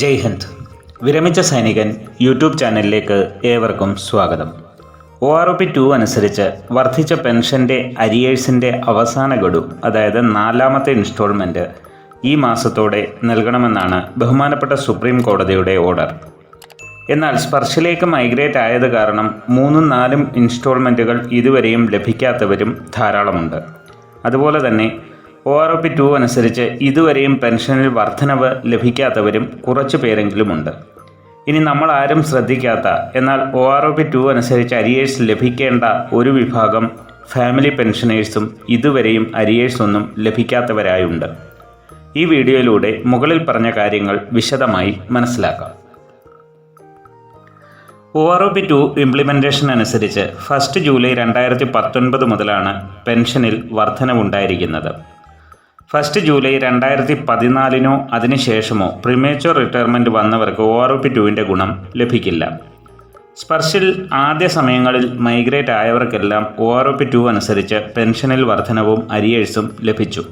ജയ് ഹിന്ദ്. വിരമിച്ച സൈനികൻ യൂട്യൂബ് ചാനലിലേക്ക് ഏവർക്കും സ്വാഗതം. OROP 2 അനുസരിച്ച് വർദ്ധിച്ച പെൻഷൻ്റെ അരിയേഴ്സിൻ്റെ അവസാന ഗഡു, അതായത് 4ാമത്തെ ഇൻസ്റ്റാൾമെൻറ്റ് ഈ മാസത്തോടെ നൽകണമെന്നാണ് ബഹുമാനപ്പെട്ട സുപ്രീം കോടതിയുടെ ഓർഡർ. എന്നാൽ സ്പർശിലേക്ക് മൈഗ്രേറ്റ് ആയത് കാരണം 3ഉം 4ഉം ഇൻസ്റ്റാൾമെൻറ്റുകൾ ഇതുവരെയും ലഭിക്കാത്തവരും ധാരാളമുണ്ട്. അതുപോലെ തന്നെ OROP 2 അനുസരിച്ച് ഇതുവരെയും പെൻഷനിൽ വർധനവ് ലഭിക്കാത്തവരും കുറച്ചു പേരെങ്കിലുമുണ്ട്. ഇനി നമ്മൾ ആരും ശ്രദ്ധിക്കാത്ത എന്നാൽ OROP 2 അനുസരിച്ച് അരിയേഴ്സ് ലഭിക്കേണ്ട ഒരു വിഭാഗം ഫാമിലി പെൻഷനേഴ്സും ഇതുവരെയും അരിയേഴ്സ് ഒന്നും ലഭിക്കാത്തവരായുണ്ട്. ഈ വീഡിയോയിലൂടെ മുകളിൽ പറഞ്ഞ കാര്യങ്ങൾ വിശദമായി മനസ്സിലാക്കാം. OROP 2 ഇംപ്ലിമെൻറ്റേഷൻ അനുസരിച്ച് 1 ജൂലൈ 2019 മുതലാണ് പെൻഷനിൽ വർധനവുണ്ടായിരിക്കുന്നത്. 1 ജൂലൈ 2014 അതിനുശേഷമോ പ്രിമേച്വർ റിട്ടയർമെൻറ്റ് വന്നവർക്ക് OROP 2 ഗുണം ലഭിക്കില്ല. സ്പർശിൽ ആദ്യ സമയങ്ങളിൽ മൈഗ്രേറ്റ് ആയവർക്കെല്ലാം OROP 2 അനുസരിച്ച് പെൻഷനിൽ വർധനവും അരിയേഴ്സും ലഭിച്ചു.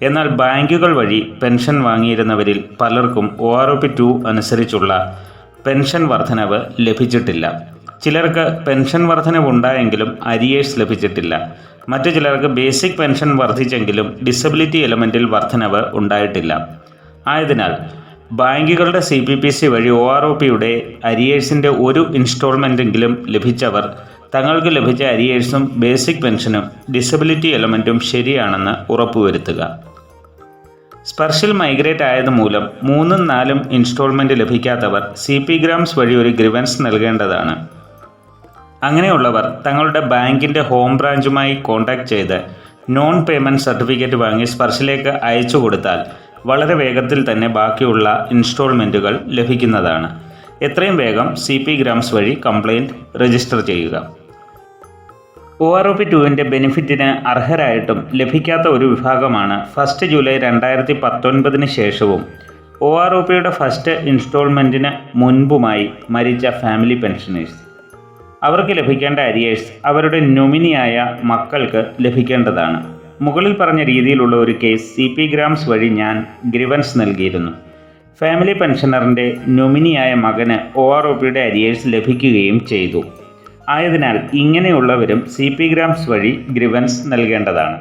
എന്നാൽ ബാങ്കുകൾ വഴി പെൻഷൻ വാങ്ങിയിരുന്നവരിൽ പലർക്കും OROP 2 അനുസരിച്ചുള്ള പെൻഷൻ വർധനവ് ലഭിച്ചിട്ടില്ല. ചിലർക്ക് പെൻഷൻ വർധനവുണ്ടായെങ്കിലും അരിയേഴ്സ് ലഭിച്ചിട്ടില്ല. മറ്റു ചിലർക്ക് ബേസിക് പെൻഷൻ വർദ്ധിച്ചെങ്കിലും ഡിസബിലിറ്റി എലമെൻറ്റിൽ വർധനവ് ഉണ്ടായിട്ടില്ല. ആയതിനാൽ ബാങ്കുകളുടെ CPPC വഴി OROPയുടെ അരിയേഴ്സിൻ്റെ ഒരു ഇൻസ്റ്റാൾമെൻറ്റെങ്കിലും ലഭിച്ചവർ തങ്ങൾക്ക് ലഭിച്ച അരിയേഴ്സും ബേസിക് പെൻഷനും ഡിസബിലിറ്റി എലമെൻറ്റും ശരിയാണെന്ന് ഉറപ്പുവരുത്തുക. സ്പർശിൽ മൈഗ്രേറ്റ് ആയതുമൂലം 3ഉം 4ഉം ഇൻസ്റ്റാൾമെൻറ്റ് ലഭിക്കാത്തവർ CP ഗ്രാംസ് വഴി ഒരു ഗ്രിവൻസ് നൽകേണ്ടതാണ്. അങ്ങനെയുള്ളവർ തങ്ങളുടെ ബാങ്കിൻ്റെ ഹോം ബ്രാഞ്ചുമായി കോൺടാക്റ്റ് ചെയ്ത് നോൺ പേയ്മെൻറ്റ് സർട്ടിഫിക്കറ്റ് വാങ്ങി സ്പർശിലേക്ക് അയച്ചു കൊടുത്താൽ വളരെ വേഗത്തിൽ തന്നെ ബാക്കിയുള്ള ഇൻസ്റ്റാൾമെൻറ്റുകൾ ലഭിക്കുന്നതാണ്. എത്രയും വേഗം CP ഗ്രാംസ് വഴി കംപ്ലയിൻറ്റ് രജിസ്റ്റർ ചെയ്യുക. OROP 2 ബെനിഫിറ്റിന് അർഹരായിട്ടും ലഭിക്കാത്ത ഒരു വിഭാഗമാണ് 1 ജൂലൈ 2019 ശേഷവും OROPയുടെ ഫസ്റ്റ് ഇൻസ്റ്റാൾമെൻറ്റിന് മുൻപുമായി മരിച്ച ഫാമിലി പെൻഷനേഴ്സ്. അവർക്ക് ലഭിക്കേണ്ട അരിയേഴ്സ് അവരുടെ നൊമിനിയായ മക്കൾക്ക് ലഭിക്കേണ്ടതാണ്. മുകളിൽ പറഞ്ഞ രീതിയിലുള്ള ഒരു കേസ് CP ഗ്രാംസ് വഴി ഞാൻ ഗ്രിവൻസ് നൽകിയിരുന്നു. ഫാമിലി പെൻഷനറിൻ്റെ നൊമിനിയായ മകന് OROPയുടെ അരിയേഴ്സ് ലഭിക്കുകയും ചെയ്തു. ആയതിനാൽ ഇങ്ങനെയുള്ളവരും CP ഗ്രാംസ് വഴി ഗ്രിവൻസ് നൽകേണ്ടതാണ്.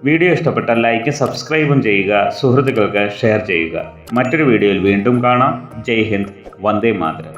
വീഡിയോ ഇഷ്ടപ്പെട്ടാൽ ലൈക്ക് സബ്സ്ക്രൈബും ചെയ്യുക, സുഹൃത്തുക്കൾക്ക് ഷെയർ ചെയ്യുക. മറ്റൊരു വീഡിയോയിൽ വീണ്ടും കാണാം. ജയ് ഹിന്ദ്, വന്ദേ മാതരം.